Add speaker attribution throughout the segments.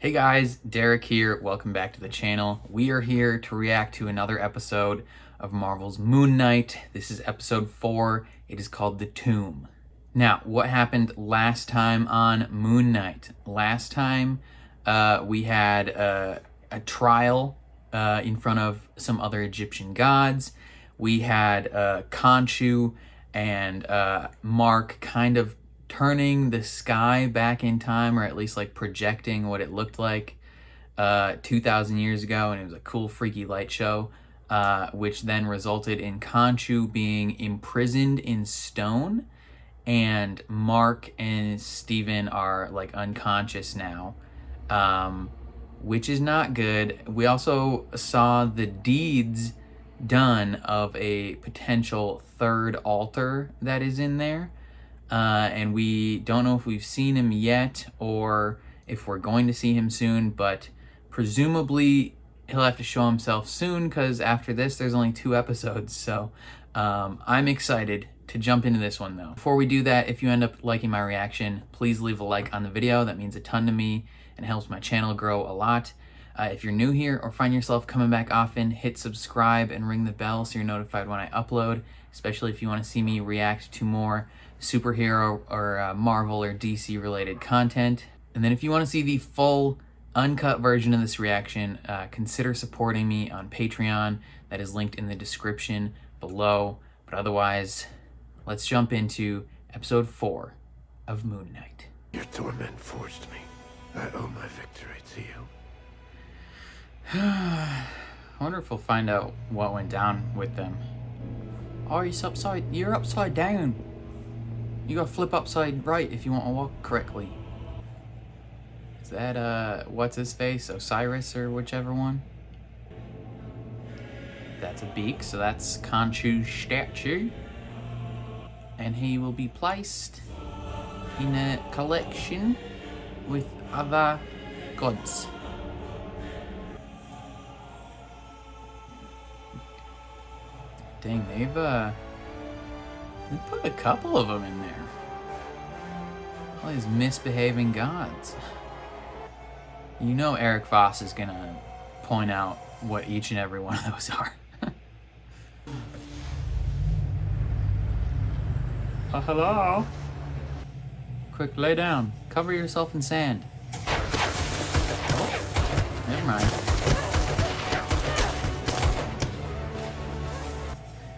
Speaker 1: Hey guys, Derek here. Welcome back to the channel. We are here to react to another episode of Marvel's Moon Knight. This is episode 4. It is called The Tomb. Now, what happened last time on Moon Knight? Last time we had a trial in front of some other Egyptian gods. We had Khonshu and Mark kind of turning the sky back in time, or at least like projecting what it looked like 2,000 years ago, and it was a cool freaky light show, which then resulted in Khonshu being imprisoned in stone, and Mark and Steven are like unconscious now, which is not good. We also saw the deeds done of a potential third altar that is in there. And we don't know if we've seen him yet or if we're going to see him soon, but presumably he'll have to show himself soon because after this there's only 2 episodes. So I'm excited to jump into this one though. Before we do that, if you end up liking my reaction, please leave a like on the video. That means a ton to me and helps my channel grow a lot. If you're new here or find yourself coming back often, hit subscribe and ring the bell so you're notified when I upload, especially if you want to see me react to more superhero or Marvel or DC related content. And then if you want to see the full uncut version of this reaction, consider supporting me on Patreon. That is linked in the description below. But otherwise, let's jump into episode 4 of Moon Knight.
Speaker 2: Your torment forced me. I owe my victory to you.
Speaker 1: I wonder if we'll find out what went down with them. Oh, you're upside down. You gotta flip upside right if you want to walk correctly. Is that, what's his face? Osiris or whichever one? That's a beak, so that's Khonshu's statue. And he will be placed in a collection with other gods. Dang, they've put a couple of them in there. All these misbehaving gods. You know Eric Voss is gonna point out what each and every one of those are. Oh, hello? Quick, lay down. Cover yourself in sand. Oh, never mind.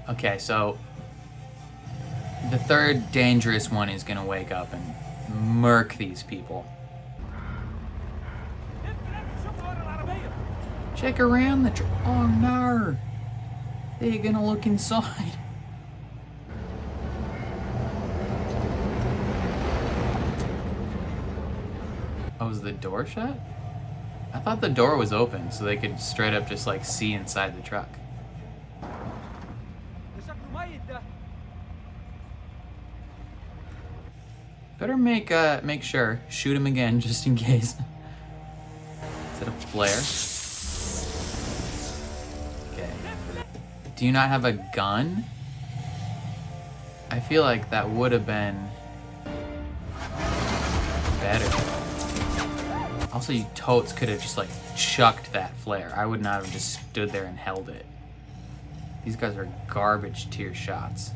Speaker 1: Okay, so the third dangerous one is gonna wake up and murk these people. Check around the oh no! They're gonna look inside. Oh, is the door shut? I thought the door was open so they could straight up just like see inside the truck. Better make sure. Shoot him again, just in case. Is it a flare? Okay. Do you not have a gun? I feel like that would have been better. Also, you totes could have just like chucked that flare. I would not have just stood there and held it. These guys are garbage tier shots.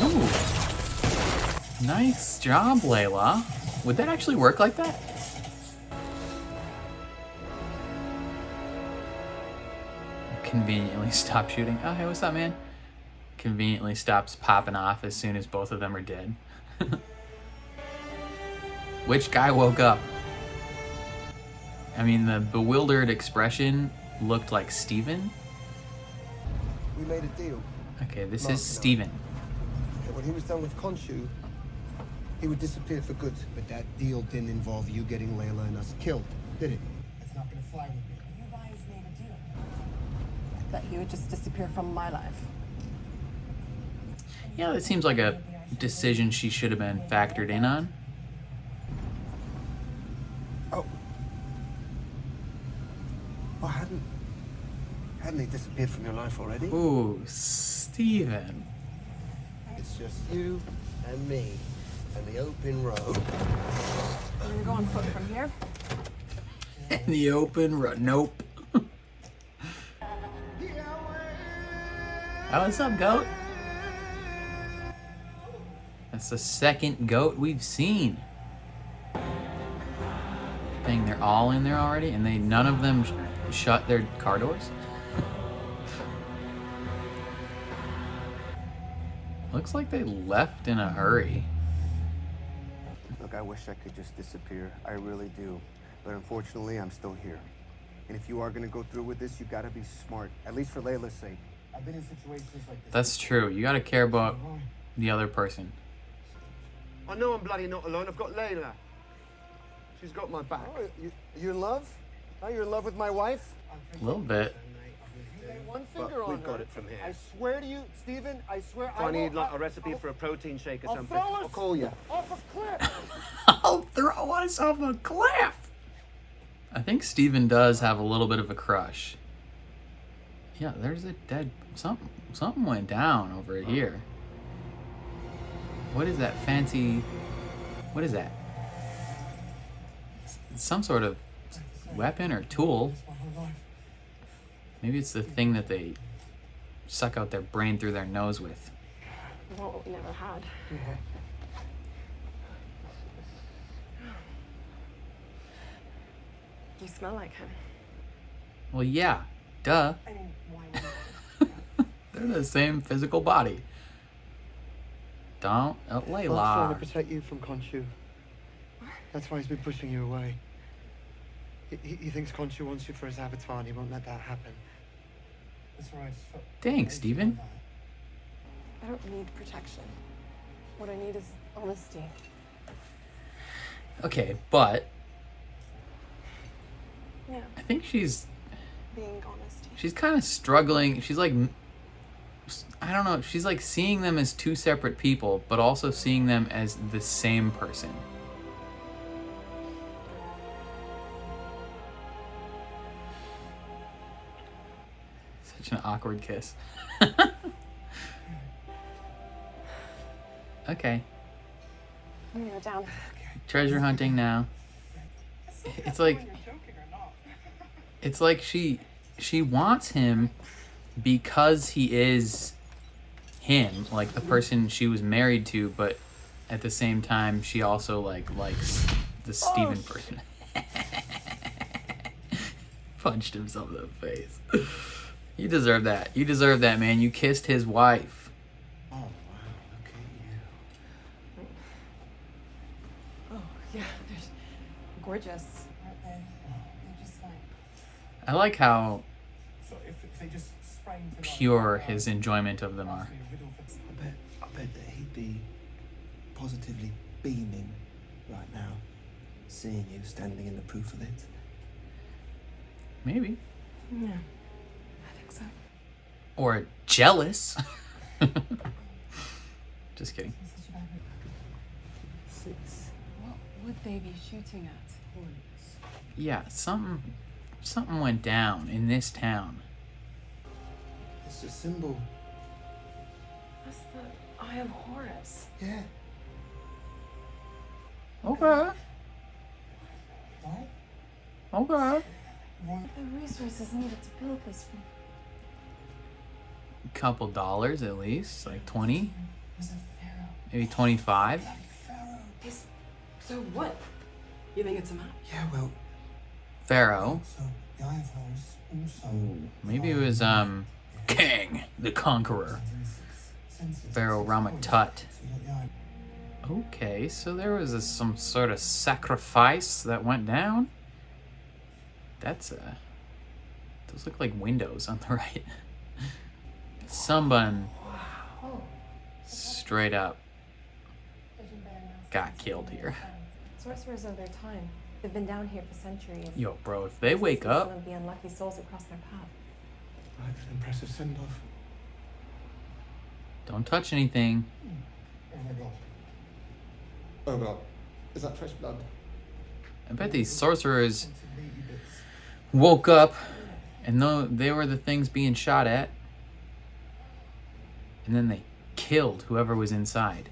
Speaker 1: Ooh. Nice job, Layla. Would that actually work like that? Conveniently stop shooting. Oh, hey, what's up, man? Conveniently stops popping off as soon as both of them are dead. Which guy woke up? I mean, the bewildered expression looked like Steven.
Speaker 3: We made a deal.
Speaker 1: Okay, this is Steven.
Speaker 3: When he was done with Khonshu, he would disappear for good. But that deal didn't involve you getting Layla and us killed, did it? That's not gonna fly with me.
Speaker 4: You guys made a deal. That he would just disappear from my life.
Speaker 1: Yeah, that seems like a decision she should have been factored in on.
Speaker 3: Oh. Well, hadn't they disappeared from your life already?
Speaker 1: Ooh, Steven.
Speaker 3: It's just you and me and the open road.
Speaker 4: I'm gonna go on foot from here.
Speaker 1: In the open road. Nope. Oh, what's up, goat? That's the second goat we've seen. Dang, they're all in there already, and none of them shut their car doors. Looks like they left in a hurry.
Speaker 3: Look, I wish I could just disappear. I really do. But unfortunately, I'm still here. And if you are going to go through with this, you got to be smart. At least for Layla's sake. I've been in situations like this.
Speaker 1: That's true. You gotta care about the other person.
Speaker 3: I know I'm bloody not alone. I've got Layla. She's got my back. Oh, you in love? Oh, you're in love with my wife?
Speaker 1: A little bit.
Speaker 3: One finger on. We've got it from here. I swear to you, Stephen, I swear
Speaker 5: I need like a recipe for a protein shake or something.
Speaker 3: I'll call you. Off a cliff.
Speaker 1: I'll throw us off a cliff. I think Steven does have a little bit of a crush. Yeah, there's a dead... Something went down over here. What is that fancy... What is that? Some sort of weapon or tool. Maybe it's the thing that they suck out their brain through their nose with.
Speaker 4: What we never had. You smell like him.
Speaker 1: Well, yeah. Duh.
Speaker 4: I mean, why not?
Speaker 1: They're the same physical body. Don't...
Speaker 3: Mark's trying to
Speaker 1: Layla.
Speaker 3: protect you from Khonshu. That's why he's been pushing you away. He thinks Khonshu wants you for his avatar and he won't let that happen. That's right.
Speaker 1: Dang, Steven.
Speaker 4: I don't need protection. What I need is honesty.
Speaker 1: Okay, but...
Speaker 4: Yeah,
Speaker 1: I think she's
Speaker 4: being honesty.
Speaker 1: kind of struggling. She's like... I don't know. She's like seeing them as two separate people, but also seeing them as the same person. Such an awkward kiss. Okay.
Speaker 4: I'm gonna go down.
Speaker 1: Treasure hunting now. It's like she wants him because he is him, like the person she was married to, but at the same time she also likes the Steven person. Punched himself in the face. You deserve that. You deserve that, man. You kissed his wife.
Speaker 3: Oh, wow. Look at you.
Speaker 4: Oh, yeah, they're gorgeous. Aren't they? They're just fine.
Speaker 1: I like how
Speaker 6: So if they just sprang to
Speaker 1: pure his enjoyment of them are.
Speaker 7: I bet that he'd be positively beaming right now, seeing you standing in the proof of it.
Speaker 1: Maybe.
Speaker 4: Yeah, I think so.
Speaker 1: Or jealous. Just kidding.
Speaker 4: What would they be shooting at?
Speaker 1: Yeah, something went down in this town.
Speaker 7: It's a symbol.
Speaker 4: That's the Eye of Horus.
Speaker 7: Yeah.
Speaker 1: Okay. Okay.
Speaker 4: The resources needed to build this one.
Speaker 1: Couple dollars at least, like 20,
Speaker 6: was a pharaoh.
Speaker 1: maybe 25.
Speaker 4: So what? You think it's a map?
Speaker 7: Yeah, well,
Speaker 1: Pharaoh.
Speaker 6: So the Eye of Horus also.
Speaker 1: Ooh, maybe it was King the Conqueror. Pharaoh Ramatut. Okay, so there was some sort of sacrifice that went down. That's those look like windows on the right. Someone straight up got killed here.
Speaker 4: Sorcerers of their time. They've been down here for centuries.
Speaker 1: Yo, bro, if they wake up,
Speaker 4: Some of the unlucky souls that cross their path.
Speaker 3: That's an impressive send-off.
Speaker 1: don't touch anything.
Speaker 6: Oh my god.
Speaker 3: Oh, God. Is that fresh blood?
Speaker 1: I bet these sorcerers woke up and they were the things being shot at. And then they killed whoever was inside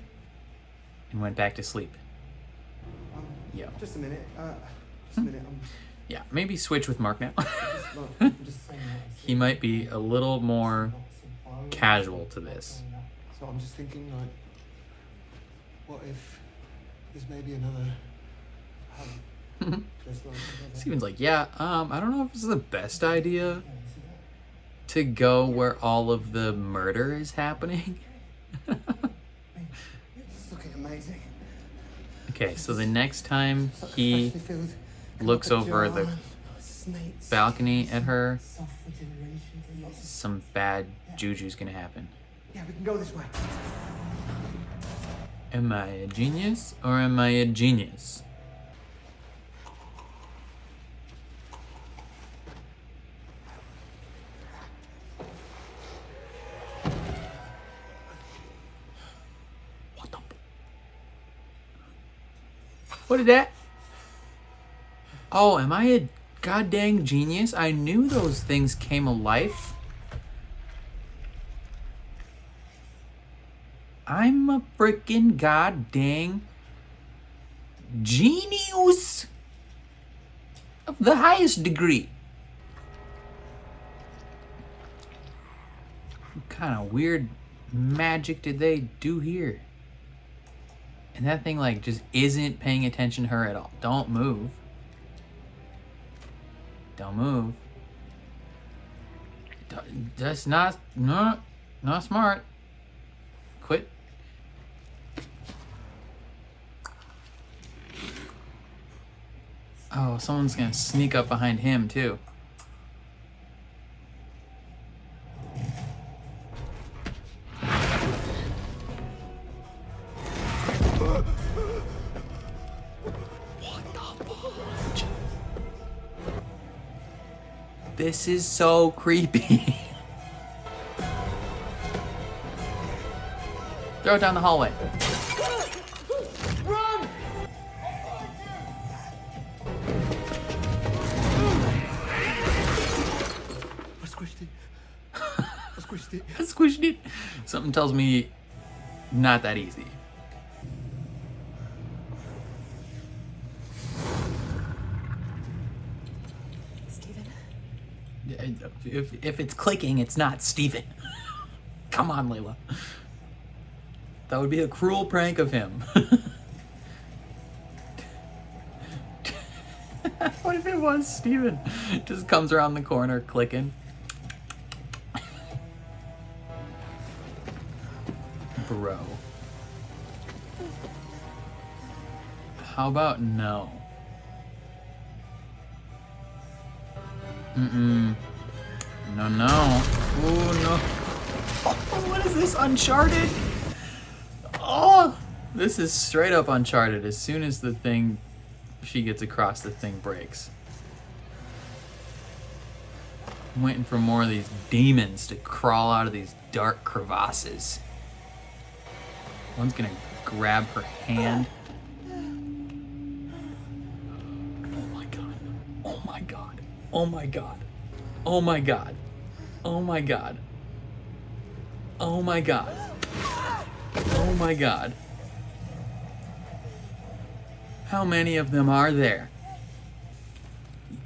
Speaker 1: and went back to sleep. Yeah.
Speaker 7: Just a minute. Just a minute.
Speaker 1: Yeah, maybe switch with Mark now.
Speaker 7: I'm just saying that.
Speaker 1: He might be a little more casual to this.
Speaker 7: So I'm just thinking, like, what if there's maybe another there's like another...
Speaker 1: Steven's like, yeah, I don't know if this is the best idea to go where all of the murder is happening.
Speaker 7: It's looking amazing.
Speaker 1: Okay, so the next time
Speaker 7: It's like
Speaker 1: he
Speaker 7: freshly filled
Speaker 1: looks over the
Speaker 7: snakes.
Speaker 1: balcony at her,
Speaker 6: Soft regeneration for lots of
Speaker 1: some bad juju's gonna happen.
Speaker 7: Yeah, we can go this way.
Speaker 1: Am I a genius or am I a genius? What the? What is that? Oh, am I a goddamn genius? I knew those things came alive. I'm a freaking goddamn genius of the highest degree. What kind of weird magic did they do here? And that thing like just isn't paying attention to her at all. Don't move. Don't move. That's not smart. Quit. Oh, someone's gonna sneak up behind him too. What the fudge? This is so creepy. Throw it down the hallway.
Speaker 7: I squished it. I squished it.
Speaker 1: I squished it. Something tells me not that easy.
Speaker 4: Steven?
Speaker 1: If it's clicking, it's not Steven. Come on, Layla. That would be a cruel prank of him. What if it was Steven? Just comes around the corner clicking. Bro. How about no? Mm-mm. No, no. Ooh, no. Oh, what is this? Uncharted? Oh! This is straight up Uncharted. As soon as the thing... she gets across, the thing breaks. I'm waiting for more of these demons to crawl out of these dark crevasses. One's gonna grab her hand. Oh my god. Oh my god. Oh my god. Oh my god. Oh my god. Oh my god. Oh my god. How many of them are there?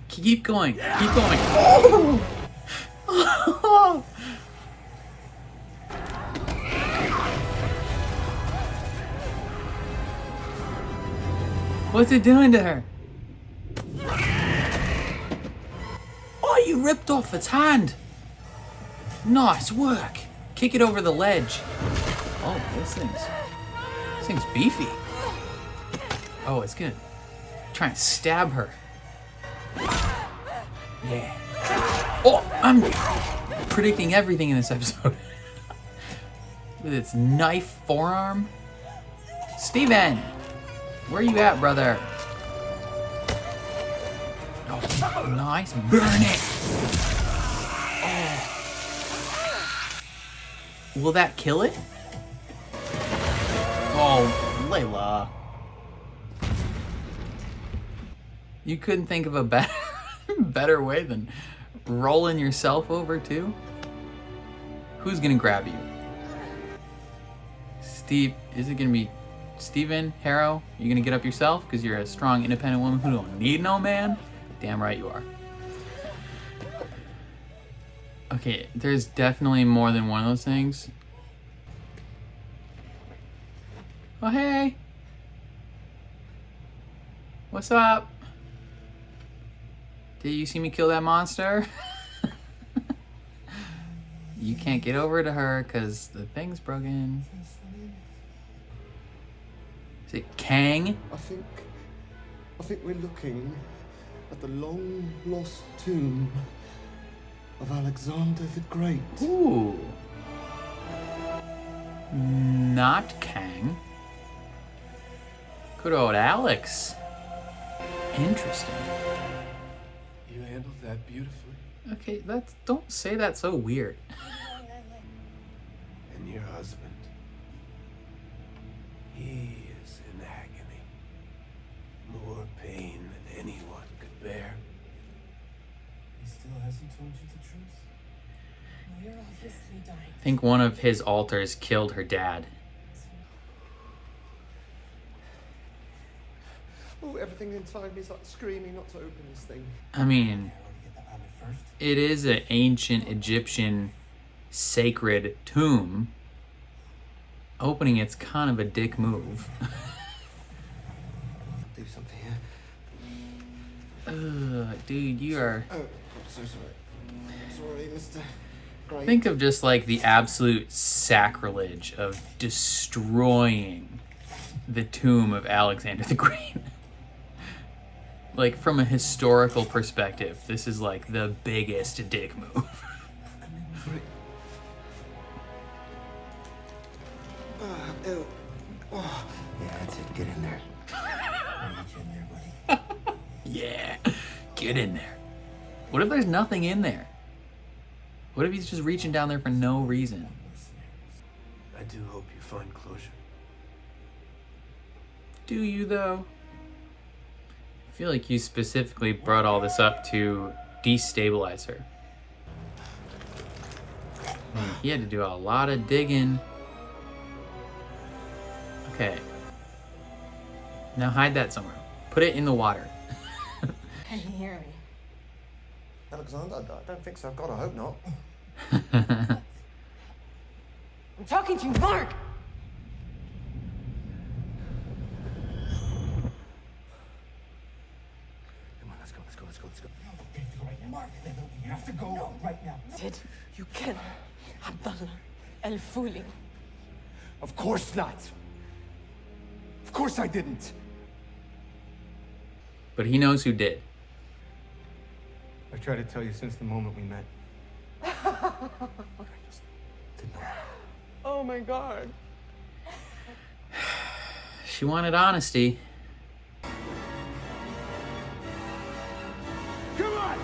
Speaker 1: Keep going. Keep going. Oh! Oh! What's it doing to her? Oh, you ripped off its hand. Nice work. Kick it over the ledge. Oh, this thing's beefy. Oh, it's gonna try and stab her. Yeah. Oh, I'm predicting everything in this episode. With its knife forearm. Steven! Where you at, brother? Oh, nice. Burn it! Oh. Will that kill it? Oh, Layla. You couldn't think of a better way than rolling yourself over too? Who's gonna grab you? Steve, is it gonna be Stephen Harrow? You gonna get up yourself because you're a strong, independent woman who don't need no man? Damn right you are. Okay, there's definitely more than one of those things. Oh, hey. What's up? Did you see me kill that monster? You can't get over to her because the thing's broken. Is it Kang?
Speaker 3: I think we're looking at the long-lost tomb of Alexander the Great.
Speaker 1: Ooh. Not Kang. Good old Alex. Interesting.
Speaker 2: You handled that beautifully.
Speaker 1: Okay, don't say that so weird.
Speaker 2: And your husband, he is in agony. More pain than anyone could bear.
Speaker 6: He still hasn't told you the truth?
Speaker 4: Well, you're obviously dying.
Speaker 1: I think one of his altars killed her dad.
Speaker 3: Oh, everything inside me is like screaming not to open this thing.
Speaker 1: I mean,
Speaker 6: I want to get the vomit first.
Speaker 1: it is an ancient Egyptian sacred tomb. Opening it's kind of a dick move.
Speaker 3: Do something here.
Speaker 1: Ugh, dude, you are...
Speaker 3: Oh, I'm so sorry. Sorry, Mr. Great.
Speaker 1: Think of just like the absolute sacrilege of destroying the tomb of Alexander the Great. Like, from a historical perspective, this is like the biggest dick move.
Speaker 3: Ew. Oh. Yeah, that's it. Get in there.
Speaker 6: I'll get you in there, buddy.
Speaker 1: Yeah, get in there. What if there's nothing in there? What if he's just reaching down there for no reason?
Speaker 2: I do hope you find closure.
Speaker 1: Do you, though? I feel like you specifically brought all this up to destabilize her. He had to do a lot of digging. Okay. Now hide that somewhere. Put it in the water.
Speaker 4: Can you hear me?
Speaker 3: Alexander, I don't think so. God, I hope not.
Speaker 4: I'm talking to you, Mark!
Speaker 3: Come on, let's go.
Speaker 6: Mark, you have to go right now.
Speaker 4: Sid, you can. Abdullah El Fuli.
Speaker 3: Of course not. Of course I didn't.
Speaker 1: But he knows who did.
Speaker 3: I've tried to tell you since the moment we met. I just did not.
Speaker 4: Oh my god.
Speaker 1: She wanted honesty.
Speaker 3: Come on!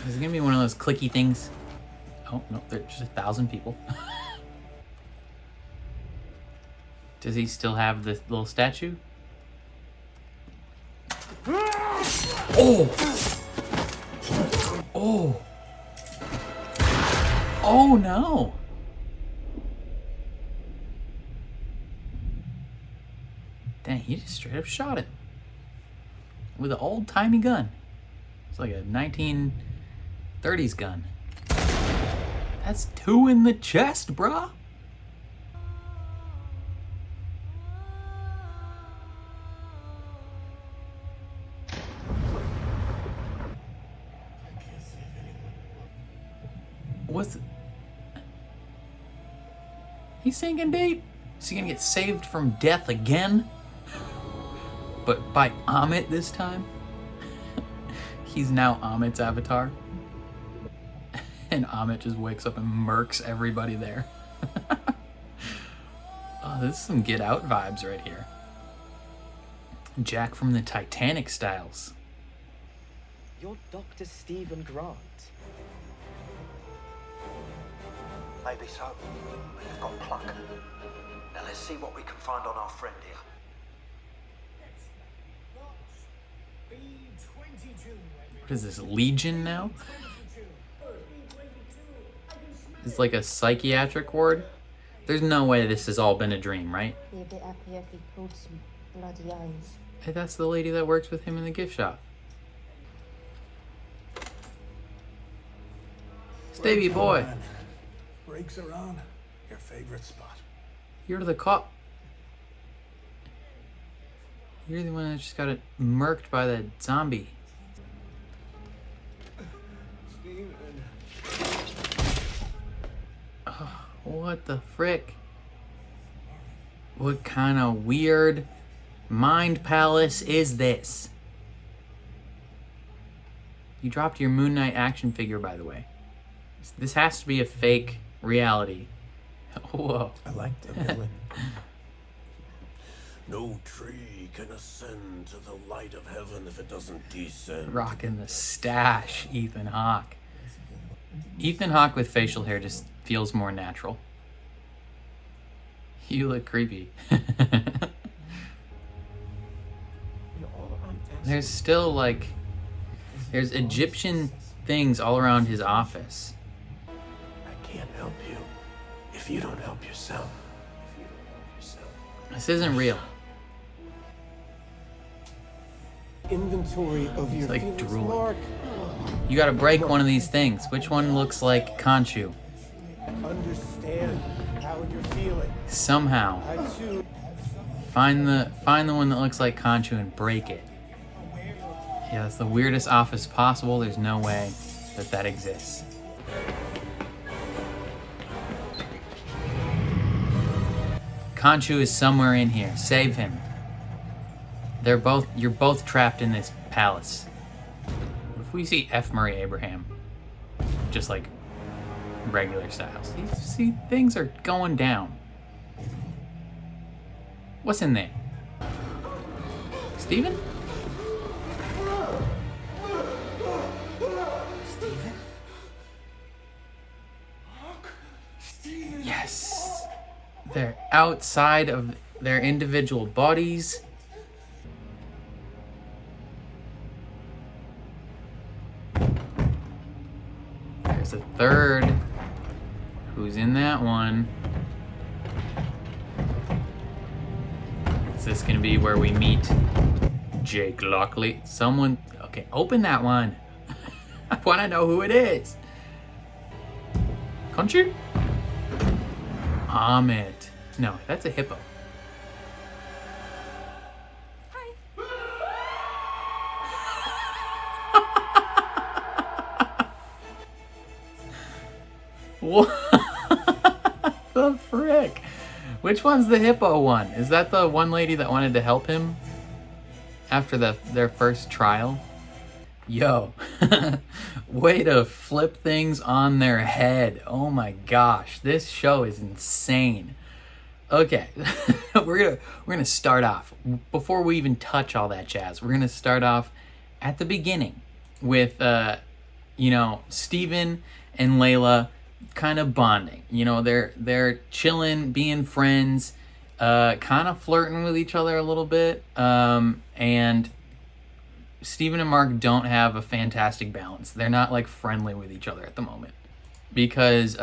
Speaker 1: Is it gonna be one of those clicky things? Oh, no, there's just 1,000 people. Does he still have the little statue? Oh! Oh! Oh no! Dang, he just straight up shot it. With an old-timey gun. It's like a 1930s gun. That's 2 in the chest, bruh. What's... He's sinking deep. Is he gonna get saved from death again? But by Amit this time? He's now Amit's avatar. And Amit just wakes up and murks everybody there. Oh, this is some Get Out vibes right here. Jack from the Titanic styles.
Speaker 8: You're Dr. Stephen Grant.
Speaker 9: Maybe so, but you've got pluck. Now let's see what we can find on our friend here.
Speaker 1: What is this, Legion now? is like a psychiatric ward. There's no way this has all been a dream, right?
Speaker 10: He'd be happy if he pulled some bloody eyes.
Speaker 1: Hey, that's the lady that works with him in the gift shop. Stevie boy.
Speaker 2: Brakes are on. Your favorite spot.
Speaker 1: You're the cop. You're the one that just got it murked by the zombie. Oh, what the frick? What kind of weird mind palace is this? You dropped your Moon Knight action figure, by the way. This has to be a fake reality. Whoa.
Speaker 2: I like the villain. No tree can ascend to the light of heaven if it doesn't descend.
Speaker 1: Rocking the stash, Ethan Hawke. Ethan Hawke with facial hair just feels more natural. You look creepy. There's still like, there's Egyptian things all around his office.
Speaker 2: I can't help you if you don't help yourself.
Speaker 1: This isn't real.
Speaker 2: Inventory of your
Speaker 1: like
Speaker 2: feelings,
Speaker 1: drooling.
Speaker 2: Mark.
Speaker 1: You gotta break one of these things. Which one looks like Khonshu?
Speaker 2: Understand how you're feeling.
Speaker 1: Somehow.
Speaker 2: I too.
Speaker 1: Find the one that looks like Khonshu and break it. Yeah, that's the weirdest office possible. There's no way that that exists. Khonshu is somewhere in here. Save him. You're both trapped in this palace. What if we see F. Murray Abraham? Just like regular styles. See, things are going down. What's in there? Steven? Yes. They're outside of their individual bodies. There's a third. Who's in that one? Is this gonna be where we meet Jake Lockley? Someone, okay, open that one. I wanna know who it is. Khonshu? Amit. No, that's a hippo. What the frick? Which one's the hippo one? Is that the one lady that wanted to help him after their first trial? Yo, way to flip things on their head. Oh my gosh, this show is insane. Okay, we're gonna start off, before we even touch all that jazz, we're gonna start off at the beginning with Steven and Layla kind of bonding. They're chilling, being friends, kind of flirting with each other a little bit, and Steven and Mark don't have a fantastic balance. They're not like friendly with each other at the moment, because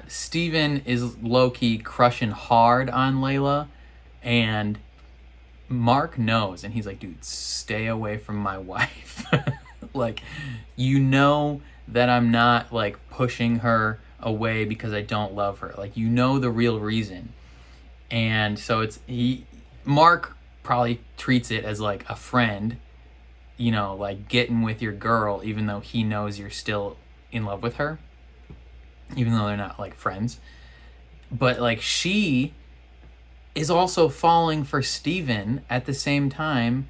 Speaker 1: Steven is low-key crushing hard on Layla, and Mark knows, and he's like, dude, stay away from my wife. Like, that I'm not like pushing her away because I don't love her. Like, the real reason. And so Mark probably treats it as like a friend, like getting with your girl, even though he knows you're still in love with her, even though they're not like friends. But like, she is also falling for Steven at the same time,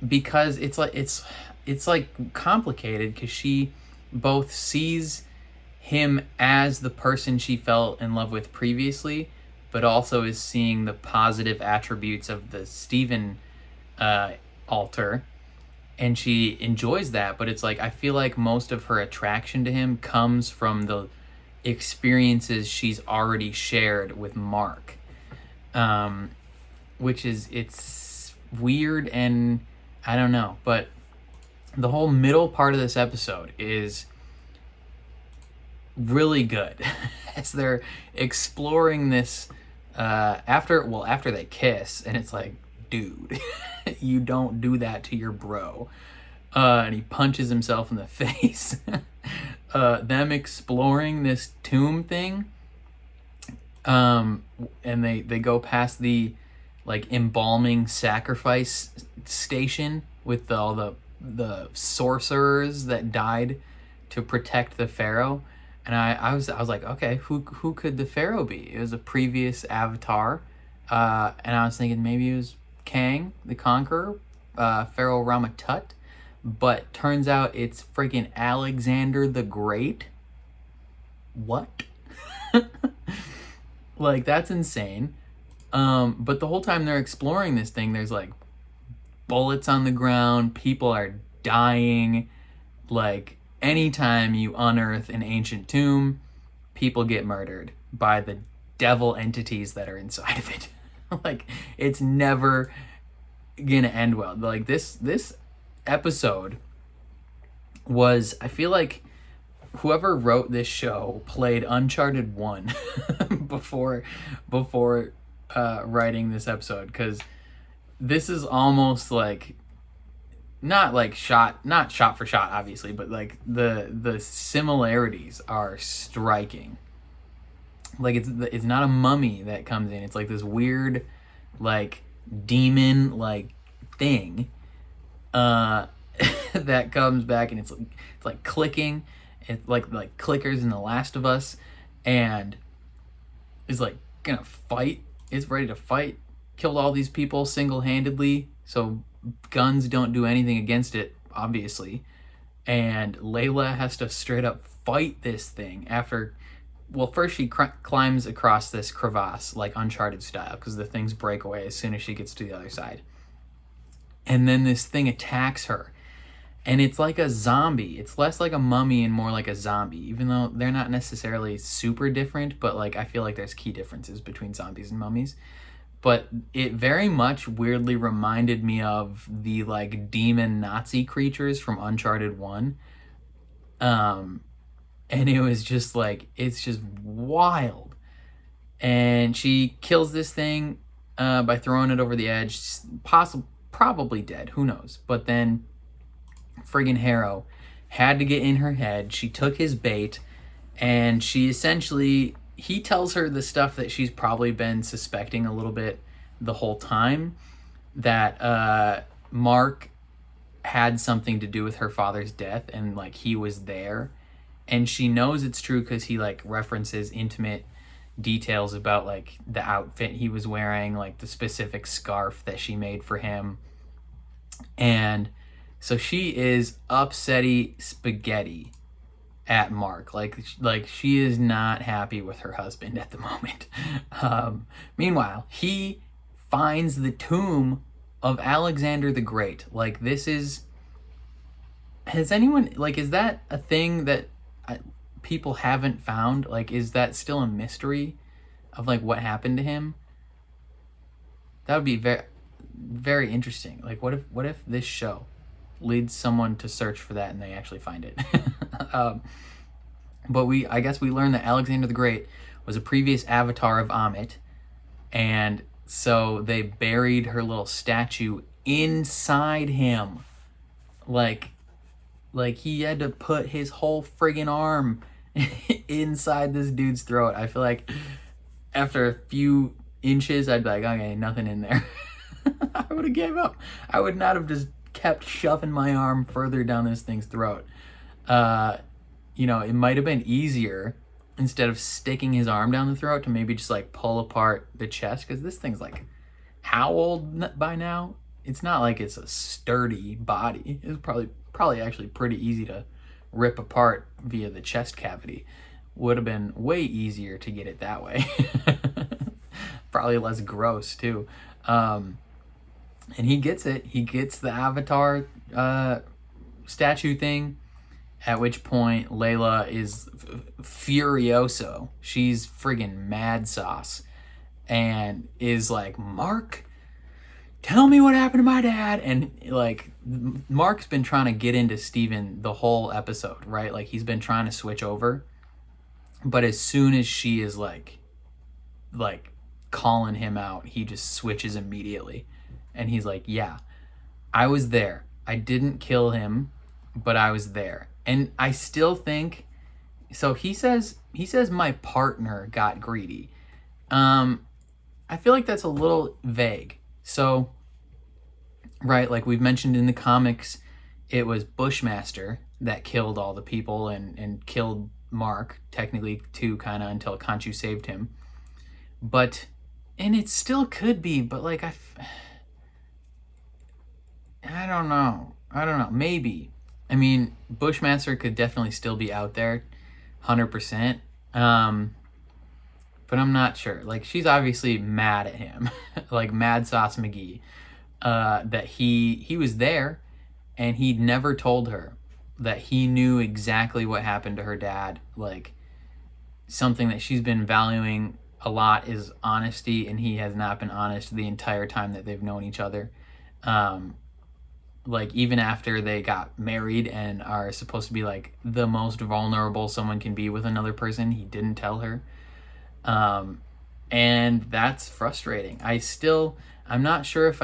Speaker 1: because it's like complicated, because she both sees him as the person she fell in love with previously, but also is seeing the positive attributes of the Steven alter, and she enjoys that. But it's like, I feel like most of her attraction to him comes from the experiences she's already shared with Mark, which is, it's weird, and I don't know. But the whole middle part of this episode is really good as they're exploring this after they kiss, and it's like, dude, you don't do that to your bro. And he punches himself in the face. Them exploring this tomb thing, and they go past the like embalming sacrifice station with all the sorcerers that died to protect the pharaoh. And I was like, okay, who could the pharaoh be? It was a previous avatar, and I was thinking maybe it was Kang the Conqueror, Pharaoh Ramatut, but turns out it's freaking Alexander the Great. What? Like, that's insane. But the whole time they're exploring this thing, there's like bullets on the ground, people are dying. Like, anytime you unearth an ancient tomb, people get murdered by the devil entities that are inside of it. Like, it's never gonna end well. Like, this episode was, I feel like whoever wrote this show played Uncharted 1 before writing this episode, because this is almost like not shot for shot, obviously, but like the similarities are striking. Like, it's not a mummy that comes in, it's like this weird like demon like thing that comes back, and it's like clicking. It's like clickers in The Last of Us, and is like gonna fight. Is ready to fight. Killed all these people single-handedly, so guns don't do anything against it, obviously. And Layla has to straight up fight this thing after. Well, first she climbs across this crevasse like Uncharted style, because the things break away as soon as she gets to the other side. And then this thing attacks her. And it's like a zombie. It's less like a mummy and more like a zombie, even though they're not necessarily super different, but like I feel like there's key differences between zombies and mummies. But it very much weirdly reminded me of the like demon Nazi creatures from Uncharted 1. And it was just like, it's just wild. And she kills this thing by throwing it over the edge, probably dead, who knows. But then friggin' Harrow had to get in her head. She took his bait, and she essentially, he tells her the stuff that she's probably been suspecting a little bit the whole time, that Mark had something to do with her father's death, and like he was there. And she knows it's true because he like references intimate details about like the outfit he was wearing, like the specific scarf that she made for him. And so she is upsetty spaghetti at Mark. Like she is not happy with her husband at the moment. Meanwhile, he finds the tomb of Alexander the Great. Like, this is... Has anyone... Like, is that a thing that people haven't found? Like, is that still a mystery of, like, what happened to him? That would be very, very interesting. Like, what if this show leads someone to search for that and they actually find it? But I guess we learned that Alexander the Great was a previous avatar of Ammit, and so they buried her little statue inside him. Like he had to put his whole friggin' arm inside this dude's throat. I feel like after a few inches, I'd be like, okay, nothing in there. I would have gave up. I would not have just kept shoving my arm further down this thing's throat. You know, it might have been easier, instead of sticking his arm down the throat, to maybe just like pull apart the chest, because this thing's like, how old by now? It's not like it's a sturdy body. It's probably actually pretty easy to rip apart via the chest cavity. Would have been way easier to get it that way. Probably less gross too. And he gets it. He gets the avatar statue thing, at which point Layla is furioso. She's friggin' mad sauce and is like, Mark, tell me what happened to my dad. And like, Mark's been trying to get into Steven the whole episode, right? Like, he's been trying to switch over. But as soon as she is like calling him out, he just switches immediately. And he's like, yeah, I was there. I didn't kill him, but I was there. And I still think, so he says my partner got greedy. I feel like that's a little vague. So, right, like we've mentioned in the comics, it was Bushmaster that killed all the people and killed Mark, technically too, kind of, until Khonshu saved him. But, and it still could be, but like I don't know. Maybe. I mean, Bushmaster could definitely still be out there, 100%. But I'm not sure. Like, she's obviously mad at him, like Mad Sauce McGee, that he was there, and he'd never told her that he knew exactly what happened to her dad. Like, something that she's been valuing a lot is honesty, and he has not been honest the entire time that they've known each other. Like, even after they got married and are supposed to be like the most vulnerable someone can be with another person, he didn't tell her. And that's frustrating. I'm not sure if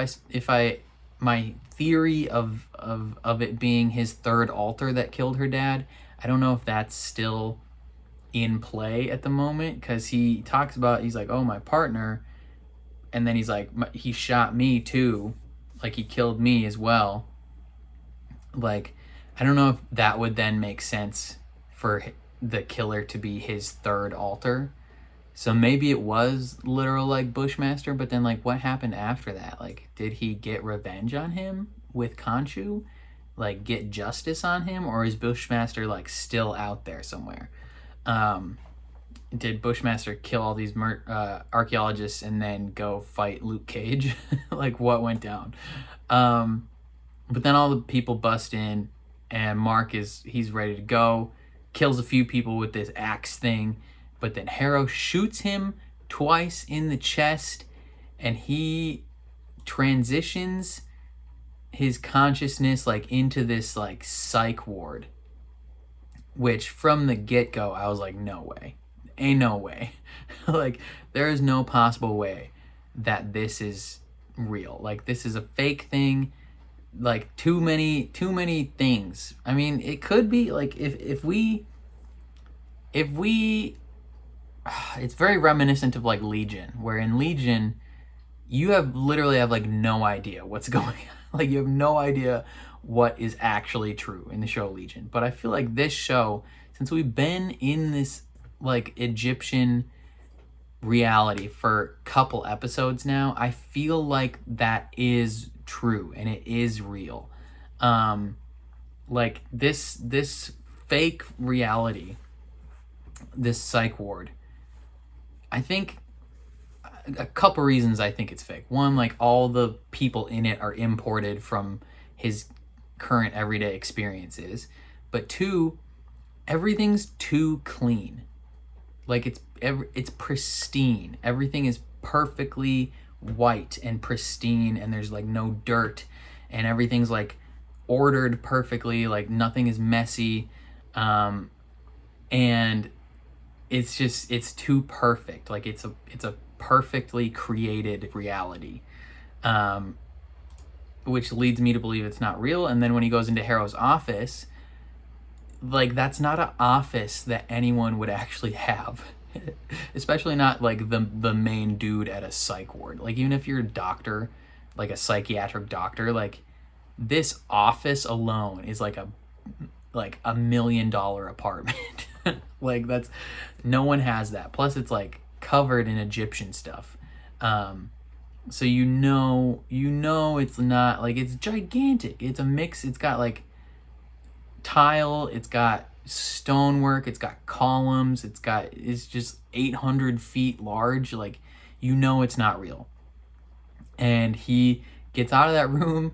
Speaker 1: my theory of it being his third alter that killed her dad, I don't know if that's still in play at the moment, because he talks about, he's like, oh, my partner, and then he's like, he shot me too, like he killed me as well. Like, I don't know if that would then make sense for the killer to be his third alter. So maybe it was literal like Bushmaster, but then like what happened after that? Like, did he get revenge on him with Khonshu? Like, get justice on him? Or is Bushmaster like still out there somewhere? Did Bushmaster kill all these archaeologists and then go fight Luke Cage? Like, what went down? But then all the people bust in, and Mark he's ready to go, kills a few people with this axe thing, but then Harrow shoots him twice in the chest, and he transitions his consciousness like into this like psych ward, which from the get-go I was like, no way, ain't no way. Like, there is no possible way that this is real. Like, this is a fake thing. Like, too many things. I mean, it could be like if we it's very reminiscent of like Legion, where in Legion you literally have like no idea what's going on. Like, you have no idea what is actually true in the show Legion. But I feel like this show, since we've been in this like Egyptian reality for a couple episodes now, I feel like that is true and it is real. Like this fake reality, this psych ward, I think a couple reasons I think it's fake. One, like, all the people in it are imported from his current everyday experiences. But two, everything's too clean. Like, it's pristine. Everything is perfectly white and pristine, and there's like no dirt, and everything's like ordered perfectly, like nothing is messy, and it's too perfect. Like, it's a perfectly created reality, which leads me to believe it's not real. And then when he goes into Harrow's office, like, that's not an office that anyone would actually have. Especially not like the main dude at a psych ward. Like, even if you're a doctor, like a psychiatric doctor, like, this office alone is like a $1 million apartment. Like, that's, no one has that. Plus it's like covered in Egyptian stuff. So you know it's not like, it's gigantic. It's a mix. It's got like tile, it's got stonework, it's got columns, it's just 800 feet large. Like, it's not real. And he gets out of that room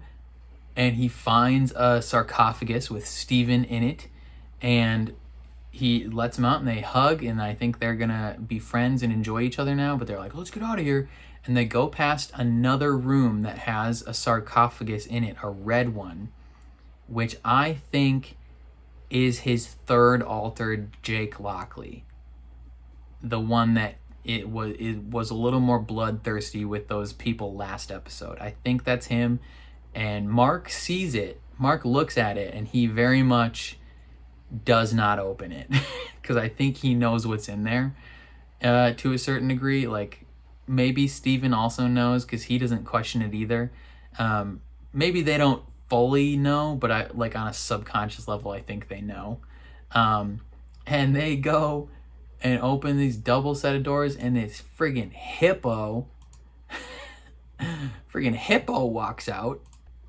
Speaker 1: and he finds a sarcophagus with Steven in it, and he lets him out and they hug, and I think they're gonna be friends and enjoy each other now, but they're like, let's get out of here. And they go past another room that has a sarcophagus in it, a red one, which I think is his third alter, Jake Lockley. the one that it was a little more bloodthirsty with those people last episode. I think that's him, and Mark sees it. Mark looks at it, and he very much does not open it because I think he knows what's in there to a certain degree. Like maybe Steven also knows because he doesn't question it either. Maybe they don't fully know, but I like on a subconscious level I think they know. And they go and open these double set of doors, and this friggin' hippo walks out.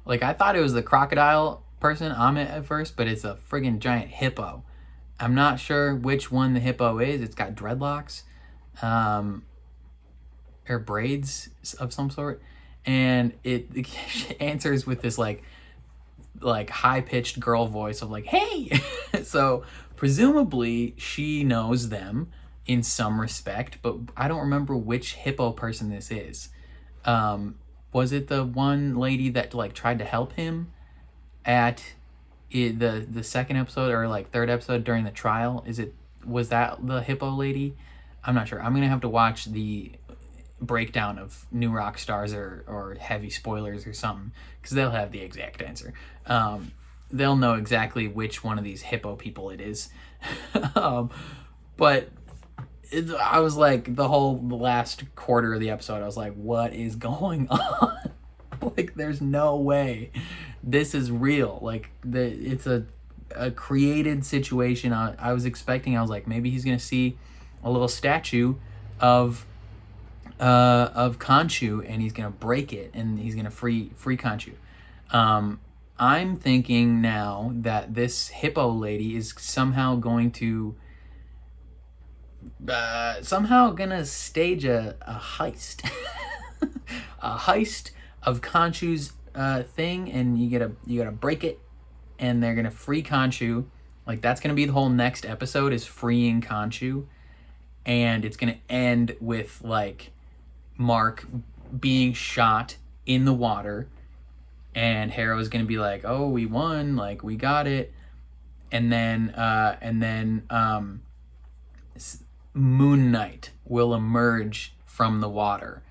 Speaker 1: Like I thought it was the crocodile person, Amit, at first, but it's a friggin' giant hippo. I'm not sure which one the hippo is. It's got dreadlocks or braids of some sort, and it answers with this like high-pitched girl voice of like, hey. So presumably she knows them in some respect, but I don't remember which hippo person this is. Was it the one lady that like tried to help him at the second episode or like third episode during the trial? Was that the hippo lady? I'm not sure. I'm gonna have to watch the breakdown of New Rockstars or heavy spoilers or something, because they'll have the exact answer. They'll know exactly which one of these hippo people it is. But I was like, the last quarter of the episode, I was like, what is going on? Like, there's no way this is real. Like, it's a created situation. I was like, maybe he's gonna see a little statue of Khonshu, and he's gonna break it, and he's gonna free Khonshu. I'm thinking now that this hippo lady is somehow going to stage a heist. A heist of Khonshu's thing, and you gotta break it, and they're gonna free Khonshu. Like, that's gonna be the whole next episode, is freeing Khonshu, and it's gonna end with like Mark being shot in the water, and Harrow's gonna be like, oh, we won, like we got it. And then Moon Knight will emerge from the water,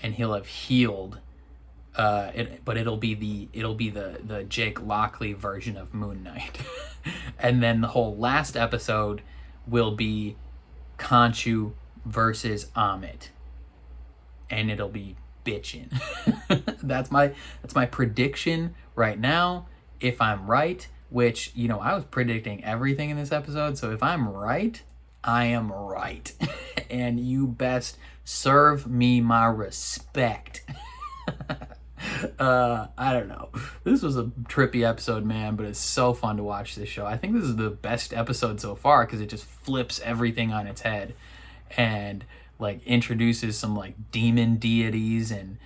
Speaker 1: and he'll have healed, but it'll be the Jake Lockley version of Moon Knight. And then the whole last episode will be Khonshu versus Amit, and it'll be bitchin'. That's my prediction right now. If I'm right, which, you know, I was predicting everything in this episode, so if I'm right, I am right. And you best serve me my respect. I don't know. This was a trippy episode, man, but it's so fun to watch this show. I think this is the best episode so far because it just flips everything on its head and like introduces some like demon deities and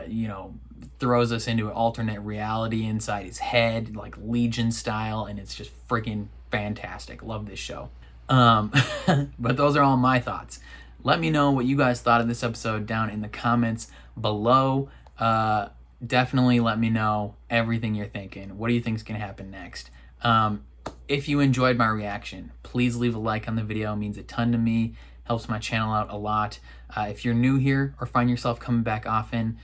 Speaker 1: you know, throws us into an alternate reality inside his head, like Legion style, and it's just freaking fantastic. Love this show. But those are all my thoughts. Let me know what you guys thought of this episode down in the comments below. Definitely let me know everything you're thinking. What do you think is going to happen next? If you enjoyed my reaction, please leave a like on the video. It means a ton to me. Helps my channel out a lot. If you're new here or find yourself coming back often,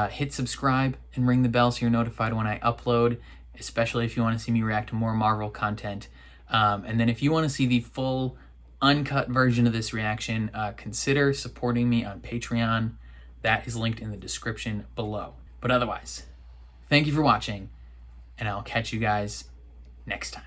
Speaker 1: hit subscribe and ring the bell so you're notified when I upload, especially if you want to see me react to more Marvel content. And then if you want to see the full uncut version of this reaction, consider supporting me on Patreon. That is linked in the description below. But otherwise, thank you for watching, and I'll catch you guys next time.